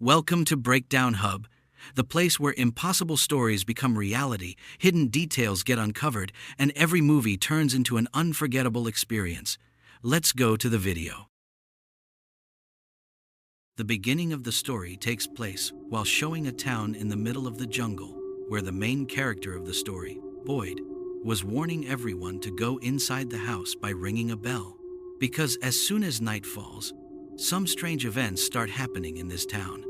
Welcome to Breakdown Hub, the place where impossible stories become reality, hidden details get uncovered, and every movie turns into an unforgettable experience. Let's go to the video. The beginning of the story takes place while showing a town in the middle of the jungle, where the main character of the story, Boyd, was warning everyone to go inside the house by ringing a bell. Because as soon as night falls, some strange events start happening in this town.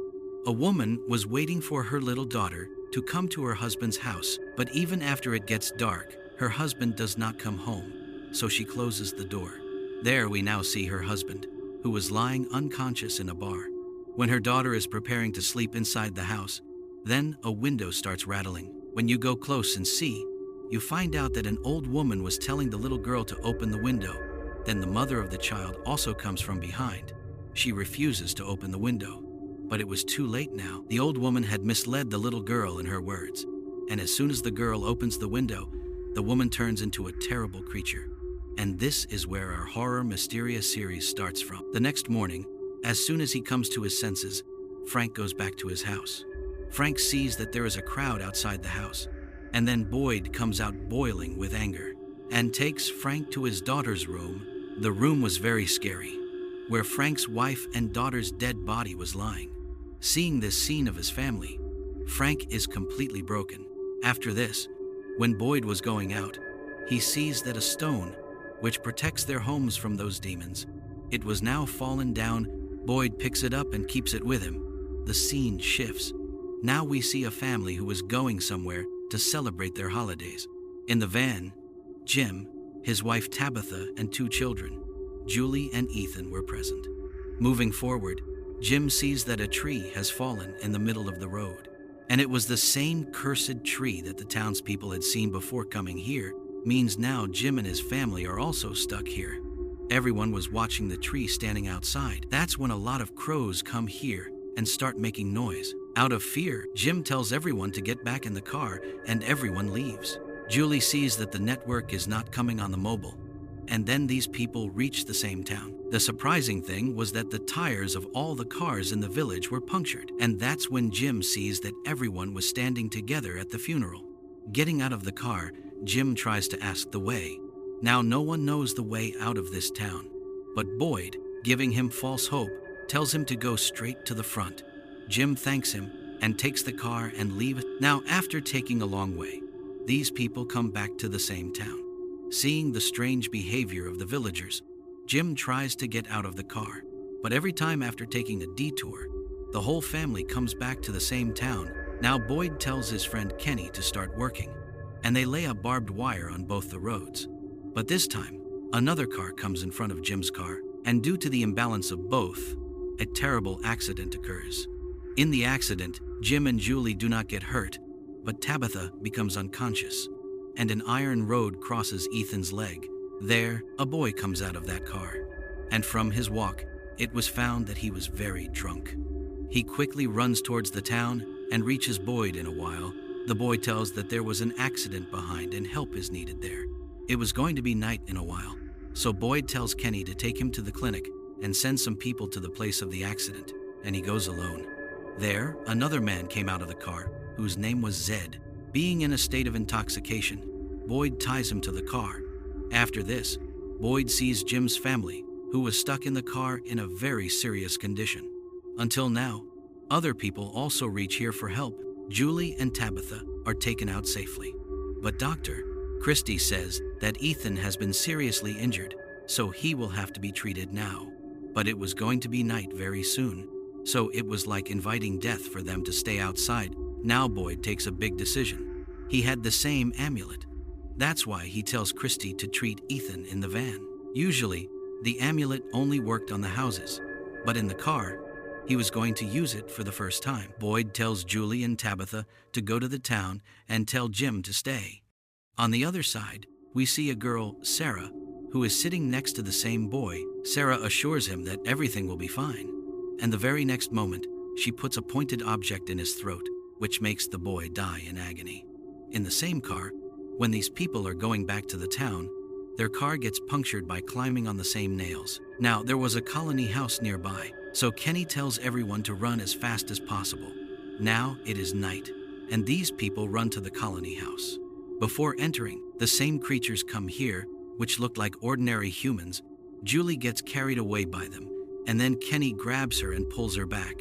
A woman was waiting for her little daughter to come to her husband's house, but even after it gets dark, her husband does not come home, so she closes the door. There we now see her husband, who was lying unconscious in a bar. When her daughter is preparing to sleep inside the house, then a window starts rattling. When you go close and see, you find out that an old woman was telling the little girl to open the window. Then the mother of the child also comes from behind. She refuses to open the window. But it was too late now. The old woman had misled the little girl in her words. And as soon as the girl opens the window, the woman turns into a terrible creature. And this is where our horror mysterious series starts from. The next morning, as soon as he comes to his senses, Frank goes back to his house. Frank sees that there is a crowd outside the house. And then Boyd comes out boiling with anger and takes Frank to his daughter's room. The room was very scary, where Frank's wife and daughter's dead body was lying. Seeing this scene of his family, Frank is completely broken. After this, when Boyd was going out, he sees that a stone, which protects their homes from those demons, it was now fallen down. Boyd picks it up and keeps it with him. The scene shifts. Now we see a family who is going somewhere to celebrate their holidays. In the van, Jim, his wife Tabitha, and two children, Julie and Ethan, were present. Moving forward, Jim sees that a tree has fallen in the middle of the road. And it was the same cursed tree that the townspeople had seen before coming here. Means now Jim and his family are also stuck here. Everyone was watching the tree standing outside. That's when a lot of crows come here and start making noise. Out of fear, Jim tells everyone to get back in the car, and everyone leaves. Julie sees that the network is not coming on the mobile. And then these people reach the same town. The surprising thing was that the tires of all the cars in the village were punctured. And that's when Jim sees that everyone was standing together at the funeral. Getting out of the car, Jim tries to ask the way. Now no one knows the way out of this town. But Boyd, giving him false hope, tells him to go straight to the front. Jim thanks him and takes the car and leaves. Now after taking a long way, these people come back to the same town. Seeing the strange behavior of the villagers, Jim tries to get out of the car. But every time after taking a detour, the whole family comes back to the same town. Now Boyd tells his friend Kenny to start working, and they lay a barbed wire on both the roads. But this time, another car comes in front of Jim's car, and due to the imbalance of both, a terrible accident occurs. In the accident, Jim and Julie do not get hurt, but Tabitha becomes unconscious, and an iron rod crosses Ethan's leg. There, a boy comes out of that car, and from his walk, it was found that he was very drunk. He quickly runs towards the town and reaches Boyd in a while. The boy tells that there was an accident behind and help is needed there. It was going to be night in a while, so Boyd tells Kenny to take him to the clinic and send some people to the place of the accident, and he goes alone. There, another man came out of the car, whose name was Zed. Being in a state of intoxication, Boyd ties him to the car. After this, Boyd sees Jim's family, who was stuck in the car in a very serious condition. Until now, other people also reach here for help. Julie and Tabitha are taken out safely. But Dr. Christie says that Ethan has been seriously injured, so he will have to be treated now. But it was going to be night very soon, so it was like inviting death for them to stay outside. Now Boyd takes a big decision. He had the same amulet. That's why he tells Christie to treat Ethan in the van. Usually, the amulet only worked on the houses, but in the car, he was going to use it for the first time. Boyd tells Julie and Tabitha to go to the town and tell Jim to stay. On the other side, we see a girl, Sarah, who is sitting next to the same boy. Sarah assures him that everything will be fine. And the very next moment, she puts a pointed object in his throat, which makes the boy die in agony. In the same car, when these people are going back to the town, their car gets punctured by climbing on the same nails. Now, there was a colony house nearby, So Kenny tells everyone to run as fast as possible. Now it is night, and these people run to the colony house. Before entering, the same creatures come here, which look like ordinary humans. Julie gets carried away by them, and then Kenny grabs her and pulls her back.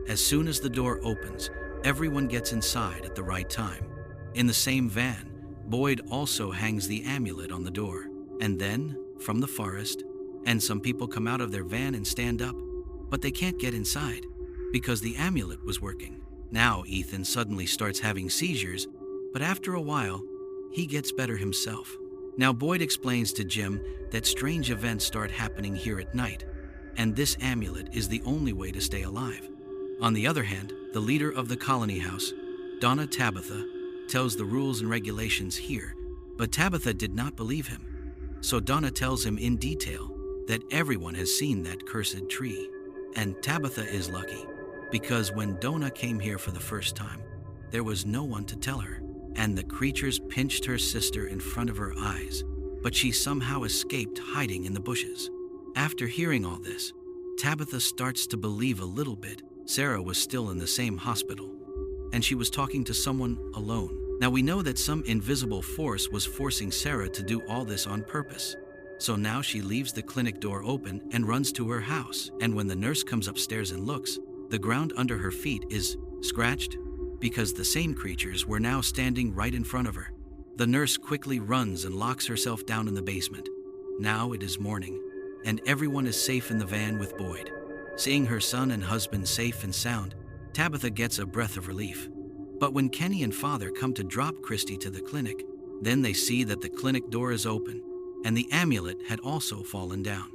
As soon as the door opens, everyone gets inside at the right time. In the same van, Boyd also hangs the amulet on the door. And then, from the forest, and some people come out of their van and stand up, but they can't get inside because the amulet was working. Now Ethan suddenly starts having seizures, but after a while, he gets better himself. Now Boyd explains to Jim that strange events start happening here at night, and this amulet is the only way to stay alive. On the other hand, the leader of the colony house, Donna Tabitha, tells the rules and regulations here, but Tabitha did not believe him. So Donna tells him in detail that everyone has seen that cursed tree. And Tabitha is lucky, because when Donna came here for the first time, there was no one to tell her, and the creatures pinched her sister in front of her eyes, but she somehow escaped hiding in the bushes. After hearing all this, Tabitha starts to believe a little bit. Sarah was still in the same hospital, and she was talking to someone alone. Now we know that some invisible force was forcing Sarah to do all this on purpose. So now she leaves the clinic door open and runs to her house. And when the nurse comes upstairs and looks, the ground under her feet is scratched because the same creatures were now standing right in front of her. The nurse quickly runs and locks herself down in the basement. Now it is morning, and everyone is safe in the van with Boyd. Seeing her son and husband safe and sound, Tabitha gets a breath of relief. But when Kenny and Father come to drop Christy to the clinic, then they see that the clinic door is open, and the amulet had also fallen down.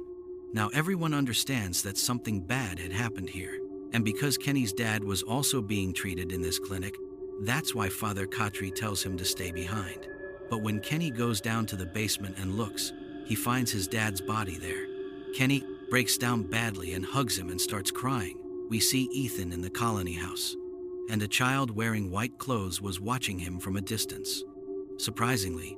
Now everyone understands that something bad had happened here, and because Kenny's dad was also being treated in this clinic, that's why Father Khatri tells him to stay behind. But when Kenny goes down to the basement and looks, he finds his dad's body there. Kenny breaks down badly and hugs him and starts crying. We see Ethan in the colony house, and a child wearing white clothes was watching him from a distance. Surprisingly,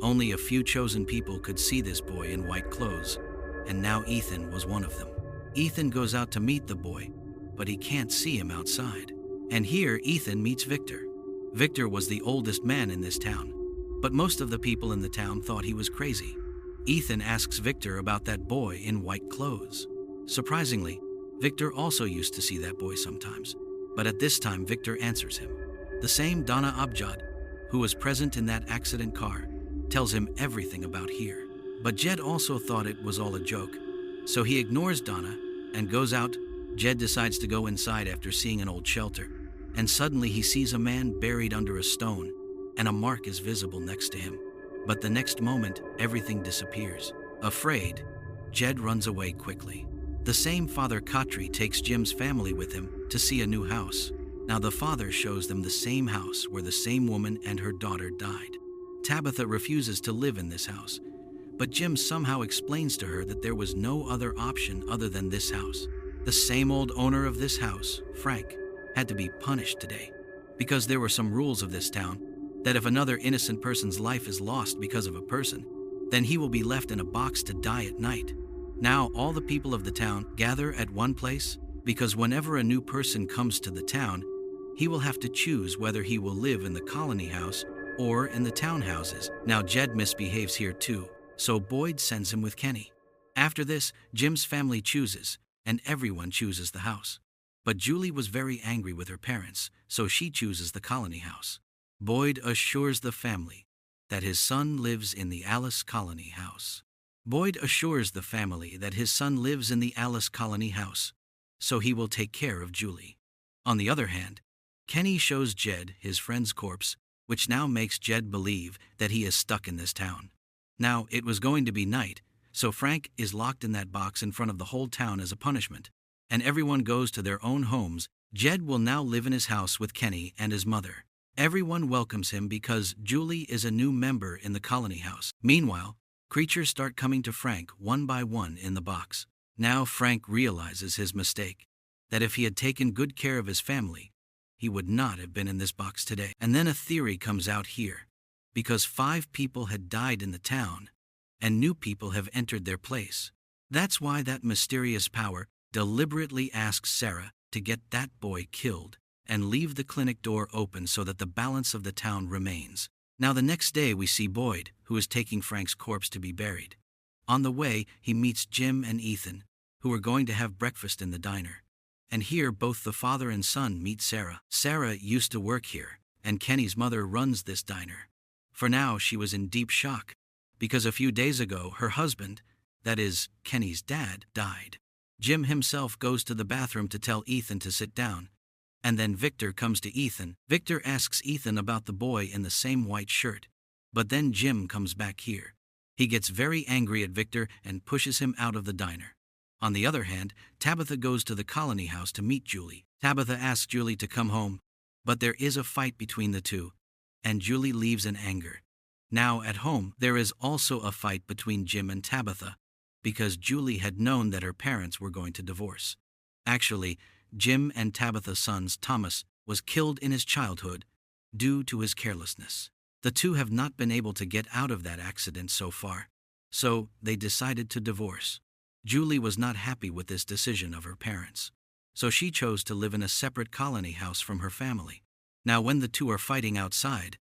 only a few chosen people could see this boy in white clothes, and now Ethan was one of them. Ethan goes out to meet the boy, but he can't see him outside. And here Ethan meets Victor. Victor was the oldest man in this town, but most of the people in the town thought he was crazy. Ethan asks Victor about that boy in white clothes. Surprisingly, Victor also used to see that boy sometimes, but at this time Victor answers him. The same Donna Abjad, who was present in that accident car, tells him everything about here. But Jed also thought it was all a joke, so he ignores Donna and goes out. Jed decides to go inside after seeing an old shelter, and suddenly he sees a man buried under a stone, and a mark is visible next to him. But the next moment, everything disappears. Afraid, Jed runs away quickly. The same Father Khatri takes Jim's family with him to see a new house. Now the father shows them the same house where the same woman and her daughter died. Tabitha refuses to live in this house, but Jim somehow explains to her that there was no other option other than this house. The same old owner of this house, Frank, had to be punished today, because there were some rules of this town that if another innocent person's life is lost because of a person, then he will be left in a box to die at night. Now all the people of the town gather at one place, because whenever a new person comes to the town, he will have to choose whether he will live in the colony house or in the townhouses. Now Jed misbehaves here too, so Boyd sends him with Kenny. After this, Jim's family chooses, and everyone chooses the house. But Julie was very angry with her parents, so she chooses the colony house. Boyd assures the family that his son lives in the Alice colony house. Boyd assures the family that his son lives in the Alice colony house, so he will take care of Julie. On the other hand, Kenny shows Jed his friend's corpse, which now makes Jed believe that he is stuck in this town. Now, it was going to be night, so Frank is locked in that box in front of the whole town as a punishment, and everyone goes to their own homes. Jed will now live in his house with Kenny and his mother. Everyone welcomes him because Julie is a new member in the colony house. Meanwhile, creatures start coming to Frank one by one in the box. Now Frank realizes his mistake, that if he had taken good care of his family, he would not have been in this box today. And then a theory comes out here, because 5 people had died in the town, and new people have entered their place. That's why that mysterious power deliberately asks Sarah to get that boy killed and leave the clinic door open so that the balance of the town remains. Now the next day we see Boyd, who is taking Frank's corpse to be buried. On the way, he meets Jim and Ethan, who are going to have breakfast in the diner. And here both the father and son meet Sarah. Sarah used to work here, and Kenny's mother runs this diner. For now, she was in deep shock, because a few days ago her husband, that is, Kenny's dad, died. Jim himself goes to the bathroom to tell Ethan to sit down, and then Victor comes to Ethan. Victor asks Ethan about the boy in the same white shirt, but then Jim comes back here. He gets very angry at Victor and pushes him out of the diner. On the other hand, Tabitha goes to the colony house to meet Julie. Tabitha asks Julie to come home, but there is a fight between the two, and Julie leaves in anger. Now at home, there is also a fight between Jim and Tabitha, because Julie had known that her parents were going to divorce. Actually, Jim and Tabitha's son, Thomas, was killed in his childhood due to his carelessness. The two have not been able to get out of that accident so far, so they decided to divorce. Julie was not happy with this decision of her parents, so she chose to live in a separate colony house from her family. Now when the two are fighting outside,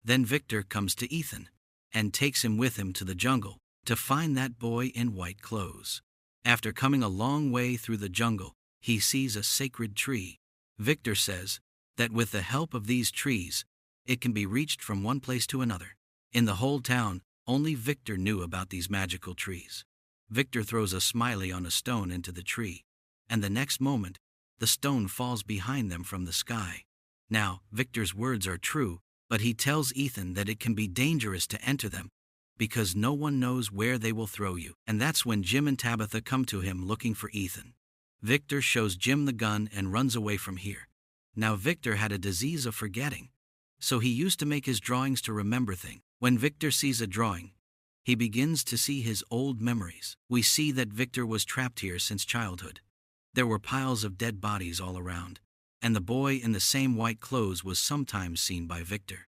then Victor comes to Ethan and takes him with him to the jungle to find that boy in white clothes. After coming a long way through the jungle, he sees a sacred tree. Victor says that with the help of these trees, it can be reached from one place to another. In the whole town, only Victor knew about these magical trees. Victor throws a smiley on a stone into the tree, and the next moment, the stone falls behind them from the sky. Now, Victor's words are true, but he tells Ethan that it can be dangerous to enter them, because no one knows where they will throw you. And that's when Jim and Tabitha come to him looking for Ethan. Victor shows Jim the gun and runs away from here. Now Victor had a disease of forgetting, so he used to make his drawings to remember things. When Victor sees a drawing, he begins to see his old memories. We see that Victor was trapped here since childhood. There were piles of dead bodies all around, and the boy in the same white clothes was sometimes seen by Victor.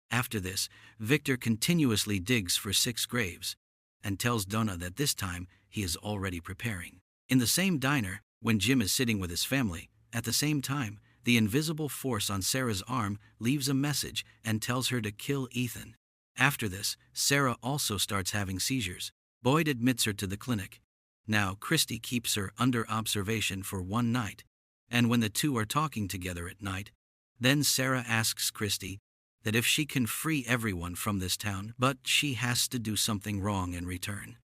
After this, Victor continuously digs for 6 graves, and tells Donna that this time he is already preparing. In the same diner, when Jim is sitting with his family, at the same time, the invisible force on Sarah's arm leaves a message and tells her to kill Ethan. After this, Sarah also starts having seizures. Boyd admits her to the clinic. Now, Christy keeps her under observation for one night, and when the two are talking together at night, then Sarah asks Christy that if she can free everyone from this town, but she has to do something wrong in return.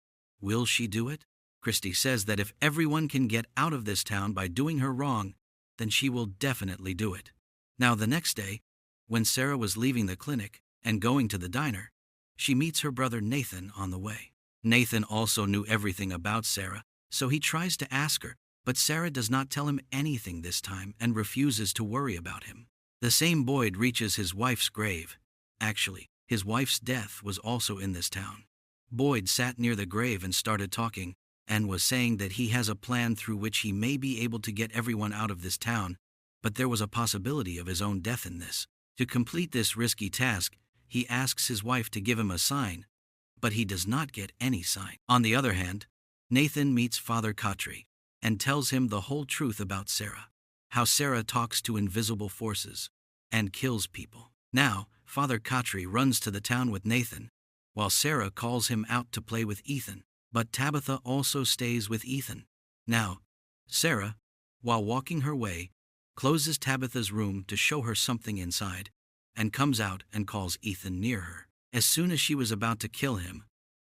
Will she do it? Christy says that if everyone can get out of this town by doing her wrong, then she will definitely do it. Now the next day, when Sarah was leaving the clinic and going to the diner, she meets her brother Nathan on the way. Nathan also knew everything about Sarah, so he tries to ask her, but Sarah does not tell him anything this time and refuses to worry about him. The same Boyd reaches his wife's grave. Actually, his wife's death was also in this town. Boyd sat near the grave and started talking, and was saying that he has a plan through which he may be able to get everyone out of this town, but there was a possibility of his own death in this. To complete this risky task, he asks his wife to give him a sign, but he does not get any sign. On the other hand, Nathan meets Father Khatri and tells him the whole truth about Sarah, how Sarah talks to invisible forces and kills people. Now, Father Khatri runs to the town with Nathan, while Sarah calls him out to play with Ethan. But Tabitha also stays with Ethan. Now, Sarah, while walking her way, closes Tabitha's room to show her something inside, and comes out and calls Ethan near her. As soon as she was about to kill him,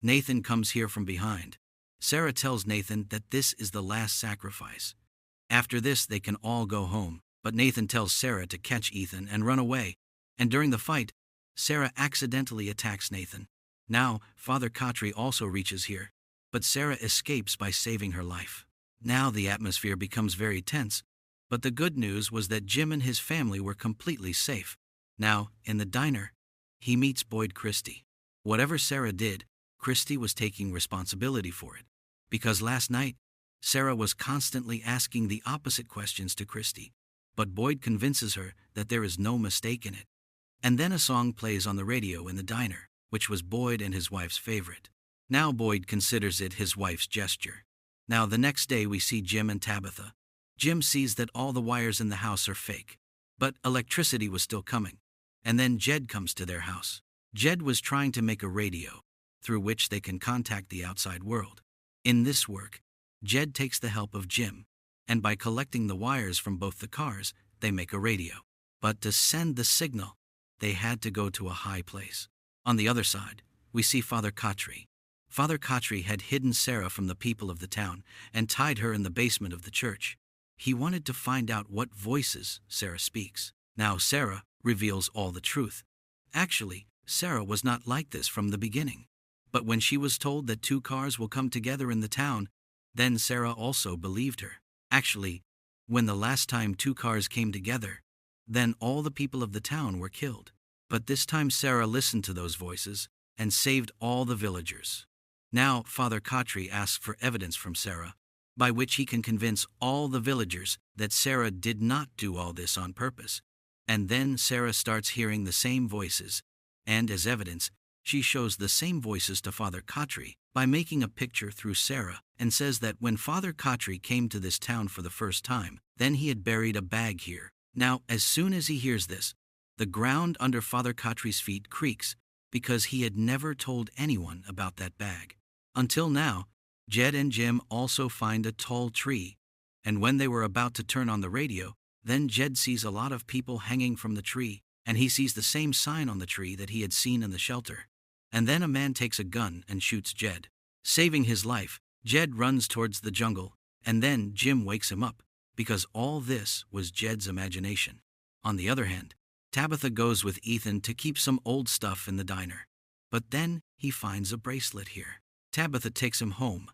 Nathan comes here from behind. Sarah tells Nathan that this is the last sacrifice. After this, they can all go home, but Nathan tells Sarah to catch Ethan and run away, and during the fight, Sarah accidentally attacks Nathan. Now, Father Khatri also reaches here, but Sarah escapes by saving her life. Now the atmosphere becomes very tense, but the good news was that Jim and his family were completely safe. Now, in the diner, he meets Boyd Christie. Whatever Sarah did, Christie was taking responsibility for it, because last night, Sarah was constantly asking the opposite questions to Christie, but Boyd convinces her that there is no mistake in it. And then a song plays on the radio in the diner, which was Boyd and his wife's favorite. Now Boyd considers it his wife's gesture. Now, the next day we see Jim and Tabitha. Jim sees that all the wires in the house are fake, but electricity was still coming. And then Jed comes to their house. Jed was trying to make a radio, through which they can contact the outside world. In this work, Jed takes the help of Jim, and by collecting the wires from both the cars, they make a radio. But to send the signal, they had to go to a high place. On the other side, we see Father Khatri. Father Khatri had hidden Sarah from the people of the town and tied her in the basement of the church. He wanted to find out what voices Sarah speaks. Now Sarah reveals all the truth. Actually, Sarah was not like this from the beginning. But when she was told that two cars will come together in the town, then Sarah also believed her. Actually, when the last time two cars came together, then all the people of the town were killed. But this time Sarah listened to those voices and saved all the villagers. Now Father Khatri asks for evidence from Sarah, by which he can convince all the villagers that Sarah did not do all this on purpose. And then Sarah starts hearing the same voices, and as evidence, she shows the same voices to Father Khatri by making a picture through Sarah, and says that when Father Khatri came to this town for the first time, then he had buried a bag here. Now, as soon as he hears this, the ground under Father Khatri's feet creaks, because he had never told anyone about that bag. Until now, Jed and Jim also find a tall tree, and when they were about to turn on the radio, then Jed sees a lot of people hanging from the tree, and he sees the same sign on the tree that he had seen in the shelter. And then a man takes a gun and shoots Jed. Saving his life, Jed runs towards the jungle, and then Jim wakes him up, because all this was Jed's imagination. On the other hand, Tabitha goes with Ethan to keep some old stuff in the diner. But then he finds a bracelet here. Tabitha takes him home.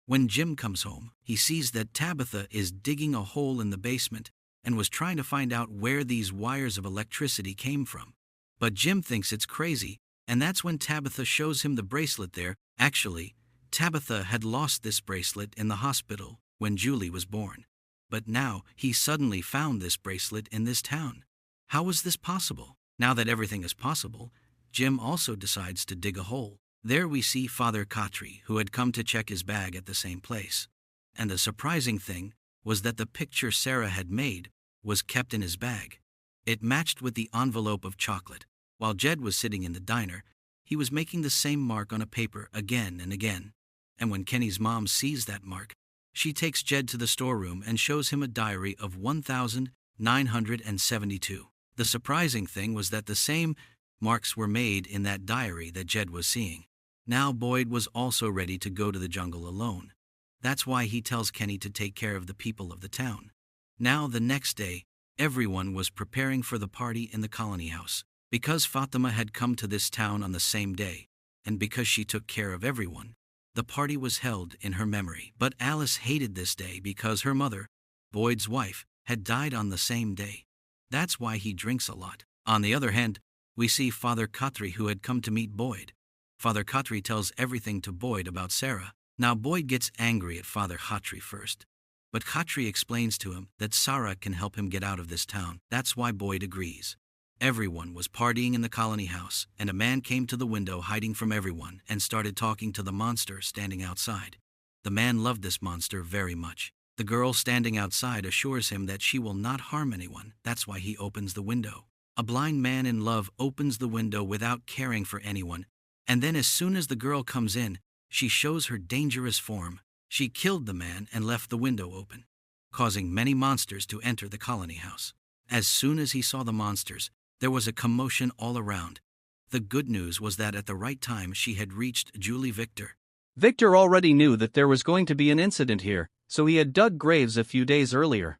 When Jim comes home, he sees that Tabitha is digging a hole in the basement and was trying to find out where these wires of electricity came from. But Jim thinks it's crazy, and that's when Tabitha shows him the bracelet there. Actually, Tabitha had lost this bracelet in the hospital when Julie was born. But now he suddenly found this bracelet in this town. How was this possible? Now that everything is possible, Jim also decides to dig a hole. There we see Father Khatri, who had come to check his bag at the same place. And the surprising thing was that the picture Sarah had made was kept in his bag. It matched with the envelope of chocolate. While Jed was sitting in the diner, he was making the same mark on a paper again and again. And when Kenny's mom sees that mark, she takes Jed to the storeroom and shows him a diary of 1972. The surprising thing was that the same marks were made in that diary that Jed was seeing. Now Boyd was also ready to go to the jungle alone. That's why he tells Kenny to take care of the people of the town. Now the next day, everyone was preparing for the party in the colony house. Because Fatima had come to this town on the same day, and because she took care of everyone, the party was held in her memory. But Alice hated this day because her mother, Boyd's wife, had died on the same day. That's why he drinks a lot. On the other hand, we see Father Khatri, who had come to meet Boyd. Father Khatri tells everything to Boyd about Sarah. Now Boyd gets angry at Father Khatri first, but Khatri explains to him that Sarah can help him get out of this town. That's why Boyd agrees. Everyone was partying in the colony house, and a man came to the window hiding from everyone and started talking to the monster standing outside. The man loved this monster very much. The girl standing outside assures him that she will not harm anyone. That's why he opens the window. A blind man in love opens the window without caring for anyone, and then as soon as the girl comes in, she shows her dangerous form. She killed the man and left the window open, causing many monsters to enter the colony house. As soon as he saw the monsters, there was a commotion all around. The good news was that at the right time she had reached Julie Victor. Victor already knew that there was going to be an incident here, so he had dug graves a few days earlier.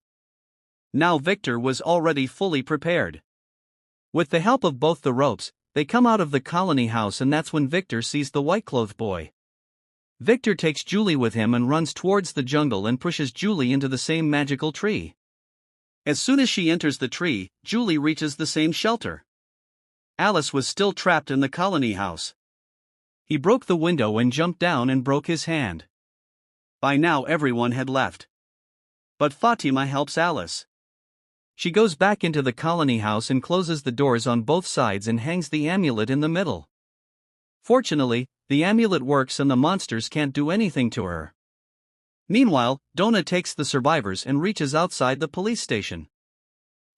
Now Victor was already fully prepared. With the help of both the ropes, they come out of the colony house, and that's when Victor sees the white-clothed boy. Victor takes Julie with him and runs towards the jungle and pushes Julie into the same magical tree. As soon as she enters the tree, Julie reaches the same shelter. Alice was still trapped in the colony house. He broke the window and jumped down and broke his hand. By now everyone had left. But Fatima helps Alice. She goes back into the colony house and closes the doors on both sides and hangs the amulet in the middle. Fortunately, the amulet works and the monsters can't do anything to her. Meanwhile, Donna takes the survivors and reaches outside the police station.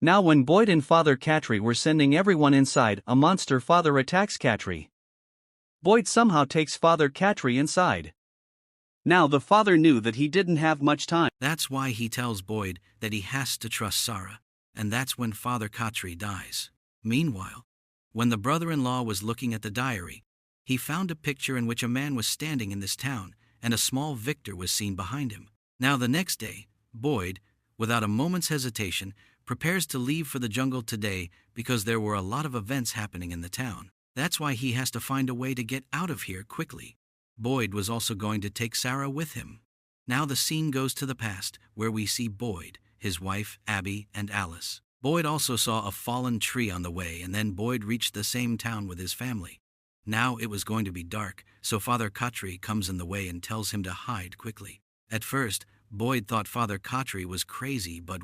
Now when Boyd and Father Catry were sending everyone inside, a monster father attacks Catry. Boyd somehow takes Father Catry inside. Now the father knew that he didn't have much time. That's why he tells Boyd that he has to trust Sarah, and that's when Father Catry dies. Meanwhile, when the brother-in-law was looking at the diary, he found a picture in which a man was standing in this town, and a small Victor was seen behind him. Now the next day, Boyd, without a moment's hesitation, prepares to leave for the jungle today because there were a lot of events happening in the town. That's why he has to find a way to get out of here quickly. Boyd was also going to take Sarah with him. Now the scene goes to the past, where we see Boyd, his wife, Abby, and Alice. Boyd also saw a fallen tree on the way, and then Boyd reached the same town with his family. Now it was going to be dark, so Father Catry comes in the way and tells him to hide quickly. At first, Boyd thought Father Catry was crazy, but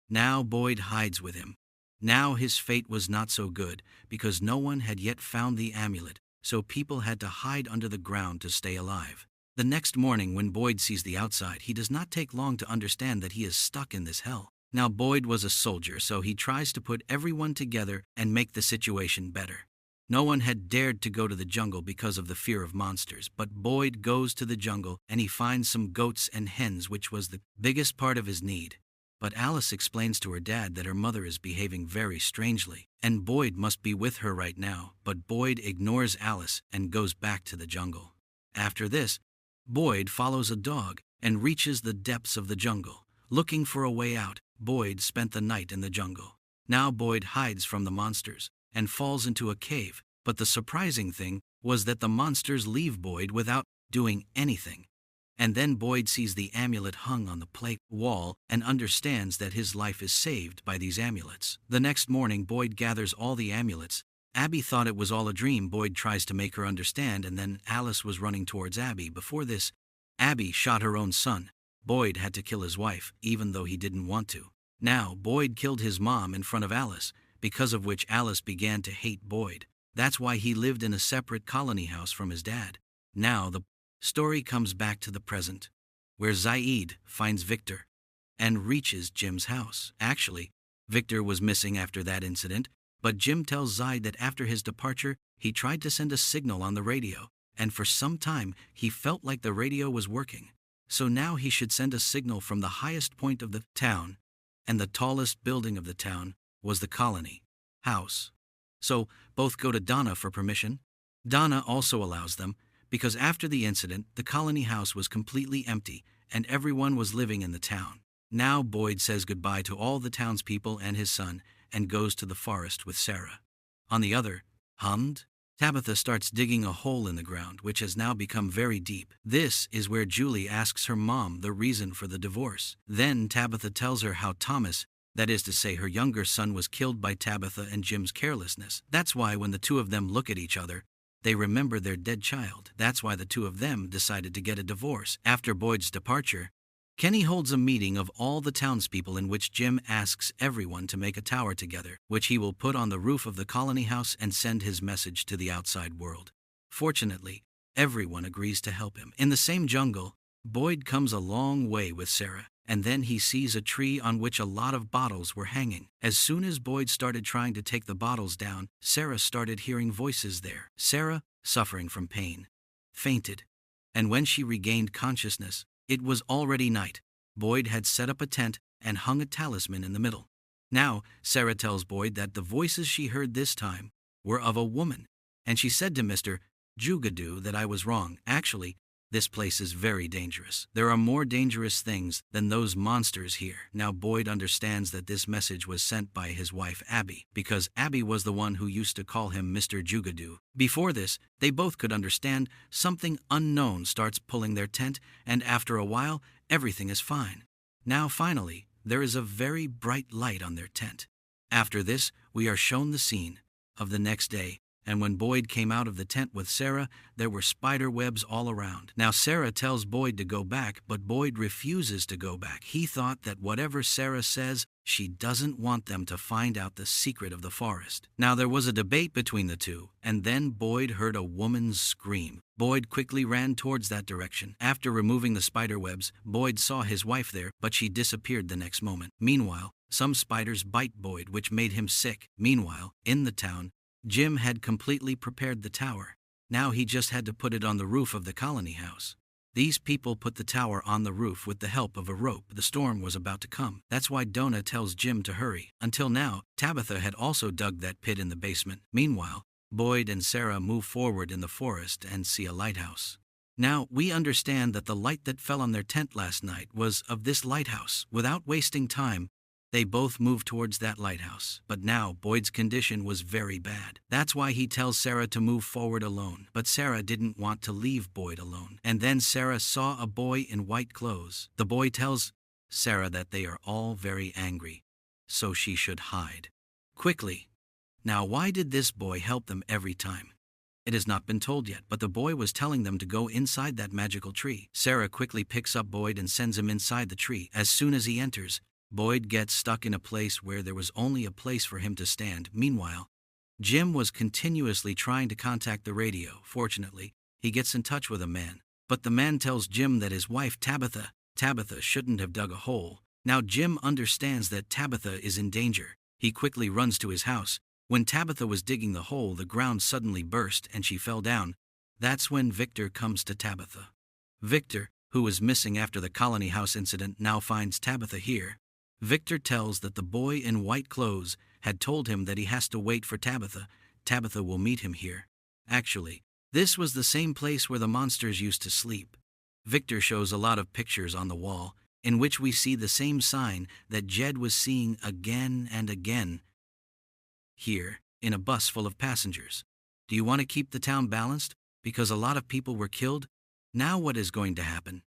now Boyd hides with him. Now his fate was not so good, because no one had yet found the amulet, so people had to hide under the ground to stay alive. The next morning when Boyd sees the outside, he does not take long to understand that he is stuck in this hell. Now Boyd was a soldier, so he tries to put everyone together and make the situation better. No one had dared to go to the jungle because of the fear of monsters, but Boyd goes to the jungle and he finds some goats and hens, which was the biggest part of his need. But Alice explains to her dad that her mother is behaving very strangely, and Boyd must be with her right now, but Boyd ignores Alice and goes back to the jungle. After this, Boyd follows a dog and reaches the depths of the jungle. Looking for a way out, Boyd spent the night in the jungle. Now Boyd hides from the monsters and falls into a cave, but the surprising thing was that the monsters leave Boyd without doing anything. And then Boyd sees the amulet hung on the plate wall and understands that his life is saved by these amulets. The next morning, Boyd gathers all the amulets. Abby thought it was all a dream. Boyd tries to make her understand, and then Alice was running towards Abby. Before this, Abby shot her own son. Boyd had to kill his wife, even though he didn't want to. Now, Boyd killed his mom in front of Alice, because of which Alice began to hate Boyd. That's why he lived in a separate colony house from his dad. Now the story comes back to the present, where Zaid finds Victor and reaches Jim's house. Actually, Victor was missing after that incident, but Jim tells Zaid that after his departure, he tried to send a signal on the radio, and for some time he felt like the radio was working. So now he should send a signal from the highest point of the town, and the tallest building of the town was the colony house. So both go to Donna for permission. Donna also allows them, because after the incident, the colony house was completely empty and everyone was living in the town. Now Boyd says goodbye to all the townspeople and his son and goes to the forest with Sarah. On the other hand, Tabitha starts digging a hole in the ground, which has now become very deep. This is where Julie asks her mom the reason for the divorce. Then Tabitha tells her how Thomas, that is to say her younger son, was killed by Tabitha and Jim's carelessness. That's why when the two of them look at each other, they remember their dead child. That's why the two of them decided to get a divorce. After Boyd's departure, Kenny holds a meeting of all the townspeople in which Jim asks everyone to make a tower together, which he will put on the roof of the colony house and send his message to the outside world. Fortunately, everyone agrees to help him. In the same jungle, Boyd comes a long way with Sarah, and then he sees a tree on which a lot of bottles were hanging. As soon as Boyd started trying to take the bottles down, Sarah started hearing voices there. Sarah, suffering from pain, fainted, and when she regained consciousness, it was already night. Boyd had set up a tent and hung a talisman in the middle. Now, Sarah tells Boyd that the voices she heard this time were of a woman, and she said to Mr. Jugadu that I was wrong. Actually, this place is very dangerous. There are more dangerous things than those monsters here. Now Boyd understands that this message was sent by his wife Abby, because Abby was the one who used to call him Mr. Jugadu. Before this, they both could understand something unknown starts pulling their tent, and after a while, everything is fine. Now finally, there is a very bright light on their tent. After this, we are shown the scene of the next day, and when Boyd came out of the tent with Sarah, there were spider webs all around. Now Sarah tells Boyd to go back, but Boyd refuses to go back. He thought that whatever Sarah says, she doesn't want them to find out the secret of the forest. Now there was a debate between the two, and then Boyd heard a woman's scream. Boyd quickly ran towards that direction. After removing the spider webs, Boyd saw his wife there, but she disappeared the next moment. Meanwhile, some spiders bite Boyd, which made him sick. Meanwhile, in the town, Jim had completely prepared the tower. Now he just had to put it on the roof of the colony house. These people put the tower on the roof with the help of a rope. The storm was about to come. That's why Donna tells Jim to hurry. Until now, Tabitha had also dug that pit in the basement. Meanwhile, Boyd and Sarah move forward in the forest and see a lighthouse. Now, we understand that the light that fell on their tent last night was of this lighthouse. Without wasting time, they both moved towards that lighthouse. But now, Boyd's condition was very bad. That's why he tells Sarah to move forward alone. But Sarah didn't want to leave Boyd alone. And then Sarah saw a boy in white clothes. The boy tells Sarah that they are all very angry, so she should hide quickly. Now, why did this boy help them every time? It has not been told yet, but the boy was telling them to go inside that magical tree. Sarah quickly picks up Boyd and sends him inside the tree. As soon as he enters, Boyd gets stuck in a place where there was only a place for him to stand. Meanwhile, Jim was continuously trying to contact the radio. Fortunately, he gets in touch with a man. But the man tells Jim that his wife Tabitha shouldn't have dug a hole. Now Jim understands that Tabitha is in danger. He quickly runs to his house. When Tabitha was digging the hole, the ground suddenly burst and she fell down. That's when Victor comes to Tabitha. Victor, who was missing after the colony house incident, now finds Tabitha here. Victor tells that the boy in white clothes had told him that he has to wait for Tabitha. Tabitha will meet him here. Actually, this was the same place where the monsters used to sleep. Victor shows a lot of pictures on the wall, in which we see the same sign that Jed was seeing again and again here in a bus full of passengers. Do you want to keep the town balanced? Because a lot of people were killed? Now what is going to happen?